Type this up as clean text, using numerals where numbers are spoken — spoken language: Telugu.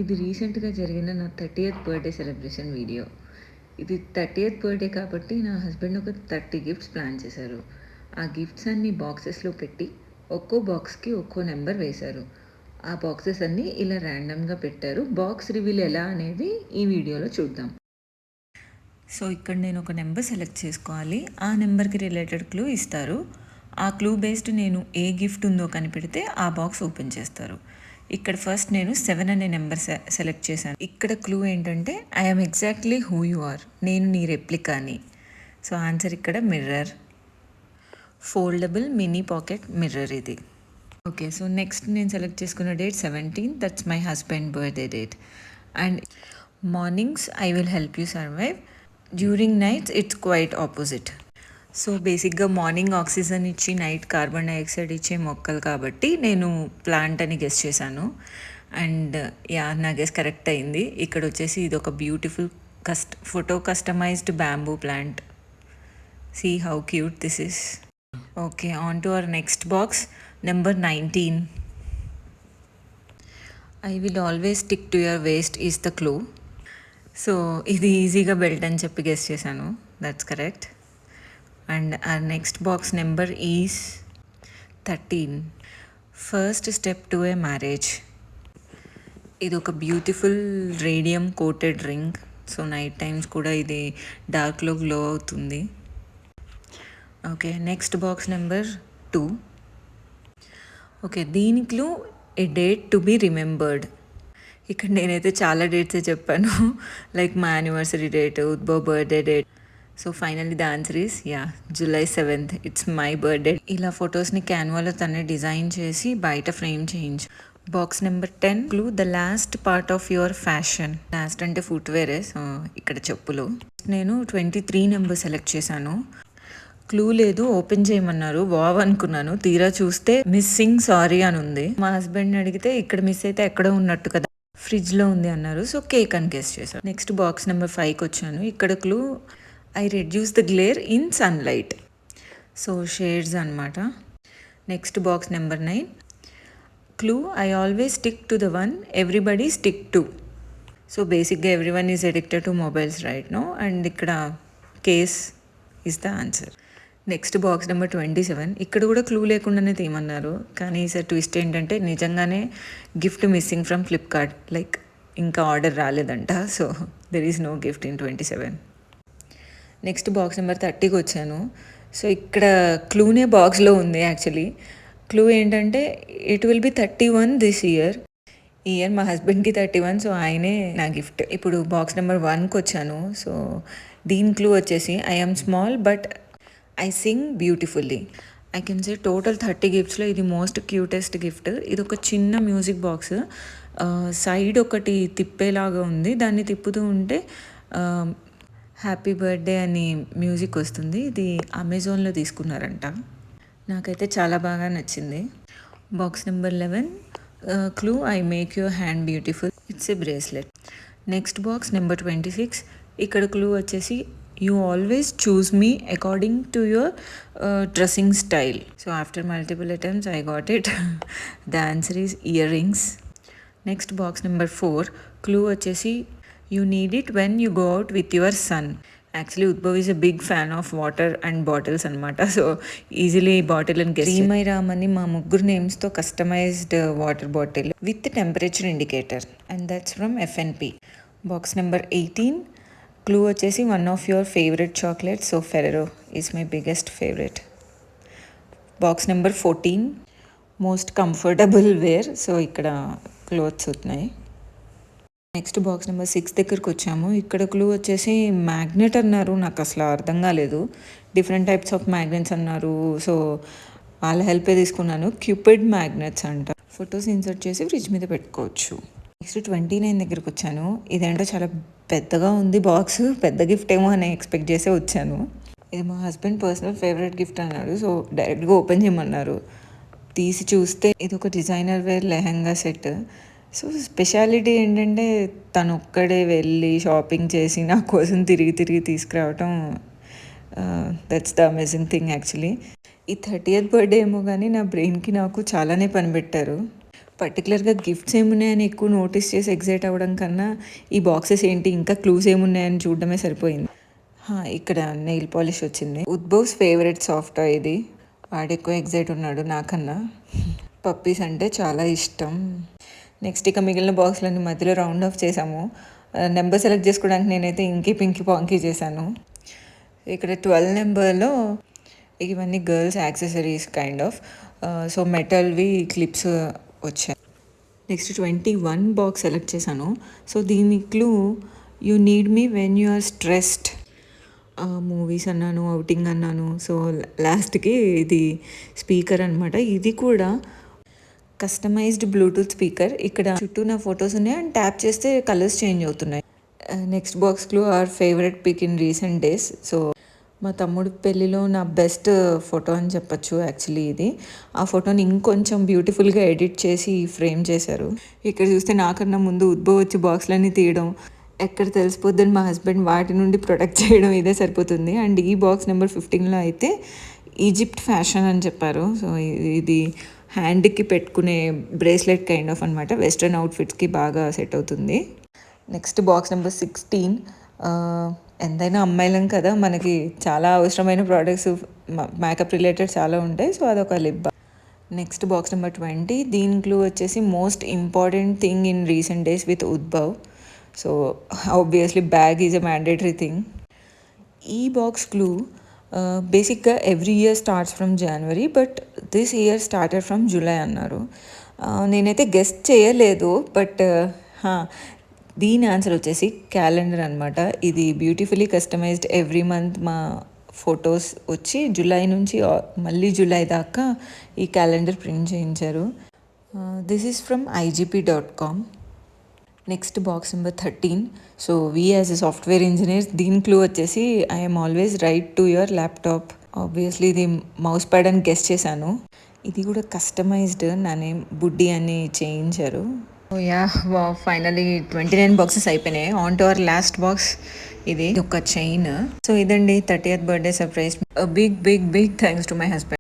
ఇది రీసెంట్‌గా జరిగిన నా 30థ్ బర్త్‌డే సెలబ్రేషన్ వీడియో. ఇది 30థ్ బర్త్‌డే కాబట్టి నా హస్బెండ్ ఒక 30 గిఫ్ట్స్ ప్లాన్ చేశారు. ఆ గిఫ్ట్స్ అన్నీ బాక్సెస్‌లో పెట్టి, ఒక్కో బాక్స్‌కి ఒక్కో నంబర్ వేశారు. ఆ బాక్సెస్ అన్నీ ఇలా ర్యాండమ్‌గా పెట్టారు. బాక్స్ రివీల్ ఎలా అనేది ఈ వీడియోలో చూద్దాం. సో ఇక్కడ నేను ఒక నెంబర్ సెలెక్ట్ చేసుకోవాలి. ఆ నెంబర్కి రిలేటెడ్ క్లూ ఇస్తారు. ఆ క్లూ బేస్డ్ నేను ఏ గిఫ్ట్ ఉందో కనిపెడితే ఆ బాక్స్ ఓపెన్ చేస్తారు. ఇక్కడ ఫస్ట్ నేను 7 అనే నెంబర్ సెలెక్ట్ చేశాను. ఇక్కడ క్లూ ఏంటంటే I'm exactly who you are, నేను నీ రెప్లికాని. సో ఆన్సర్ ఇక్కడ mirror. Foldable mini pocket mirror ఇది. ఓకే, సో నెక్స్ట్ నేను సెలెక్ట్ చేసుకున్న date 17, that's my husband birthday date. And mornings I will help you survive, during nights it's quite opposite. So బేసిక్గా మార్నింగ్ ఆక్సిజన్ ఇచ్చి నైట్ కార్బన్ డైఆక్సైడ్ ఇచ్చే మొక్కలు కాబట్టి నేను ప్లాంట్ అని గెస్ చేశాను. అండ్ యా, నా గెస్ కరెక్ట్ అయింది. ఇక్కడ వచ్చేసి ఇది ఒక beautiful photo customized bamboo plant. See how cute this is. Okay, on to our next box, number 19. I will always stick to your waist is the clue. So ఇది ఈజీగా బెల్ట్ అని చెప్పి గెస్ చేశాను. That's correct. And our next box number is 13. First step to a marriage. ఇది ఒక beautiful radium coated ring. So night times కూడా ఇది డార్క్లో గ్లో అవుతుంది. Okay, next box number 2. Okay, దీనిలో ఏ డేట్ టు బి రిమెంబర్డ్. ఇక్కడ నేనైతే చాలా డేట్సే చెప్పాను, లైక్ మా anniversary date, Udbhav birthday date. So finally the answer is July 7th. It's my birthday. ఇలా ఫొటోస్ని క్యాన్వాలో తనే డిజైన్ చేసి బయట ఫ్రేమ్ చేయించు. Box number 10, clue the last part of your fashion. Last అంటే ఫుట్వేరే, సో ఇక్కడ చెప్పులు. నేను 23 నెంబర్ సెలెక్ట్ చేశాను. క్లూ లేదు, ఓపెన్ చేయమన్నారు. వావ్ అనుకున్నాను. తీరా చూస్తే మిస్సింగ్ సారీ అని ఉంది. మా హస్బెండ్ అడిగితే ఇక్కడ మిస్ అయితే ఎక్కడో ఉన్నట్టు కదా, ఫ్రిడ్జ్లో ఉంది అన్నారు. సో కేక్ అని గెస్ చేశాను. నెక్స్ట్ బాక్స్ నెంబర్ 5కి వచ్చాను. ఇక్కడ clue I reduce the glare in sunlight. So shades అనమాట. Next box number 9, clue I always stick to the one everybody stick to. So బేసిక్గా every one is addicted to mobiles right no, and ఇక్కడ case is the answer. Next box number 27. ఇక్కడ కూడా క్లూ లేకుండానే తీయమన్నారు, కానీ ఈసారి ట్విస్ట్ ఏంటంటే నిజంగానే gift missing from Flipkart, like ఇంకా ఆర్డర్ రాలేదంట. So there is no gift in 27. Next box number 30కి వచ్చాను. సో ఇక్కడ క్లూనే బాక్స్లో ఉంది యాక్చువల్లీ. క్లూ ఏంటంటే it will be 31 this year. ఈ ఇయర్ మా హస్బెండ్కి 31, సో ఆయనే నా గిఫ్ట్. ఇప్పుడు బాక్స్ నెంబర్ 1కి వచ్చాను. సో దీని క్లూ వచ్చేసి I am small but I sing beautifully. I can say total 30 గిఫ్ట్స్లో ఇది మోస్ట్ క్యూటెస్ట్ గిఫ్ట్. ఇది ఒక చిన్న మ్యూజిక్ బాక్స్. సైడ్ ఒకటి తిప్పేలాగా ఉంది. దాన్ని తిప్పుతూ ఉంటే హ్యాపీ బర్త్డే అని మ్యూజిక్ వస్తుంది. ఇది అమెజాన్లో తీసుకున్నారంట. నాకైతే చాలా బాగా నచ్చింది. Box number 11, clue I make your hand beautiful, it's a bracelet. Next box number 26. ఇక్కడ క్లూ వచ్చేసి you always choose me according to your dressing style. So after multiple attempts I got it. The answer is earrings. Next box number 4, clue వచ్చేసి you need it when you go out with your son. Actually Udbhav is a big fan of water and bottles అనమాట. So easily bottle and guess. Srimairam అని మా ముగ్గురు నేమ్స్తో customised water bottle with temperature indicator, and that's from FNP. Box number 18, clue వచ్చేసి one of your favourite chocolate. So Ferrero is my biggest favourite. Box number 14, most comfortable wear. So ఇక్కడ క్లోత్స్ ఉన్నాయి. నెక్స్ట్ బాక్స్ నెంబర్ 6 దగ్గరికి వచ్చాము. ఇక్కడ క్లూ వచ్చేసి మ్యాగ్నెట్ అన్నారు. నాకు అసలు అర్థం కాలేదు. డిఫరెంట్ టైప్స్ ఆఫ్ మ్యాగ్నెట్స్ అన్నారు. సో వాళ్ళ హెల్పే తీసుకున్నాను. క్యూపిడ్ మ్యాగ్నెట్స్ అంట. ఫొటోస్ ఇన్సర్ట్ చేసి ఫ్రిడ్జ్ మీద పెట్టుకోవచ్చు. నెక్స్ట్ 29 దగ్గరికి వచ్చాను. ఇదేంటో చాలా పెద్దగా ఉంది బాక్స్. పెద్ద గిఫ్ట్ ఏమో అని ఎక్స్పెక్ట్ చేసే వచ్చాను. ఇది మా హస్బెండ్ పర్సనల్ ఫేవరెట్ గిఫ్ట్ అన్నాడు. సో డైరెక్ట్గా ఓపెన్ చేయమన్నారు. తీసి చూస్తే ఇది ఒక designer wear lehenga set. So speciality ఏంటంటే తను ఒక్కడే వెళ్ళి షాపింగ్ చేసి నా కోసం తిరిగి తిరిగి తీసుకురావటం. That's the amazing thing actually. ఈ 30th బర్త్డే ఏమో కానీ నా బ్రెయిన్కి నాకు చాలానే పని పెట్టారు. పర్టికులర్గా గిఫ్ట్స్ ఏమున్నాయని ఎక్కువ నోటీస్ చేసి ఎగ్జైట్ అవ్వడం కన్నా ఈ బాక్సెస్ ఏంటి ఇంకా క్లూస్ ఏమున్నాయని చూడడమే సరిపోయింది. ఇక్కడ నెయిల్ పాలిష్ వచ్చింది. ఉద్భవ్స్ ఫేవరెట్ సాఫ్ట్ టాయ్ ఇది. వాడు ఎక్కువ ఎగ్జైట్ ఉన్నాడు నాకన్నా. పప్పీస్ అంటే చాలా ఇష్టం. నెక్స్ట్ ఇక మిగిలిన బాక్స్లన్నీ మధ్యలో రౌండ్ ఆఫ్ చేసాము. నెంబర్ సెలెక్ట్ చేసుకోవడానికి నేనైతే ఇంకీ పింకీ పాంకీ చేశాను. ఇక్కడ 12 నెంబర్లో ఇవన్నీ girls accessories kind of. So మెటల్వి క్లిప్స్ వచ్చాయి. నెక్స్ట్ 21 బాక్స్ సెలెక్ట్ చేశాను. సో దీని clue you need me when you are stressed. Movies అన్నాను, అవుటింగ్ అన్నాను. సో లాస్ట్కి ఇది స్పీకర్ అనమాట. ఇది కూడా కస్టమైజ్డ్ బ్లూటూత్ స్పీకర్. ఇక్కడ చుట్టూ నా ఫొటోస్ ఉన్నాయి అండ్ ట్యాప్ చేస్తే కలర్స్ చేంజ్ అవుతున్నాయి. Next box clue our favourite pic in recent days. So మా తమ్ముడి పెళ్ళిలో నా బెస్ట్ ఫోటో అని చెప్పచ్చు యాక్చువల్లీ ఇది. ఆ ఫోటోని ఇంకొంచెం బ్యూటిఫుల్గా ఎడిట్ చేసి ఫ్రేమ్ చేశారు. ఇక్కడ చూస్తే నాకన్నా ముందు ఉద్భవ్ వచ్చి బాక్స్లన్నీ తీయడం, ఎక్కడ తెలిసిపోద్దని మా హస్బెండ్ వాటి నుండి ప్రొటెక్ట్ చేయడం ఇదే సరిపోతుంది. అండ్ ఈ బాక్స్ నెంబర్ 15లో అయితే ఈజిప్ట్ ఫ్యాషన్ అని చెప్పారు. సో ఇది హ్యాండ్కి పెట్టుకునే బ్రేస్లెట్ కైండ్ ఆఫ్ అనమాట. వెస్ట్రన్ అవుట్ఫిట్స్కి బాగా సెట్ అవుతుంది. Next box number 16. ఎంతైనా అమ్మాయిలం కదా, మనకి చాలా అవసరమైన ప్రోడక్ట్స్ మేకప్ రిలేటెడ్ చాలా ఉంటాయి. సో అదొక lip balm. Next box number 20. దీని క్లూ వచ్చేసి most important thing in recent days with Udbhav. So obviously bag is a mandatory thing. ఈ బాక్స్ క్లూ బేసిక్గా every year starts from January, but this year started from July అన్నారు. నేనైతే గెస్ట్ చేయలేదు, బట్ దీని ఆన్సర్ వచ్చేసి క్యాలెండర్ అనమాట. ఇది బ్యూటిఫుల్లీ కస్టమైజ్డ్. ఎవ్రీ మంత్ మా ఫొటోస్ వచ్చి జూలై నుంచి మళ్ళీ జూలై దాకా ఈ క్యాలెండర్ ప్రింట్ చేయించారు. This is from igp.com. Next box number 13. So we as a software engineer, దీని క్లూ వచ్చేసి I'm always right to your laptop. Obviously ఇది మౌస్ ప్యాడ్ అని గెస్ చేశాను. ఇది కూడా కస్టమైజ్డ్. నా నేమ్ బుడ్డి అని చేయించారు. ఫైనలీ 29 బాక్సెస్ అయిపోయినాయి. On to our last box. ఇది ఒక చైన్. సో ఇదండి 30th birthday surprise. Big big big thanks to my husband.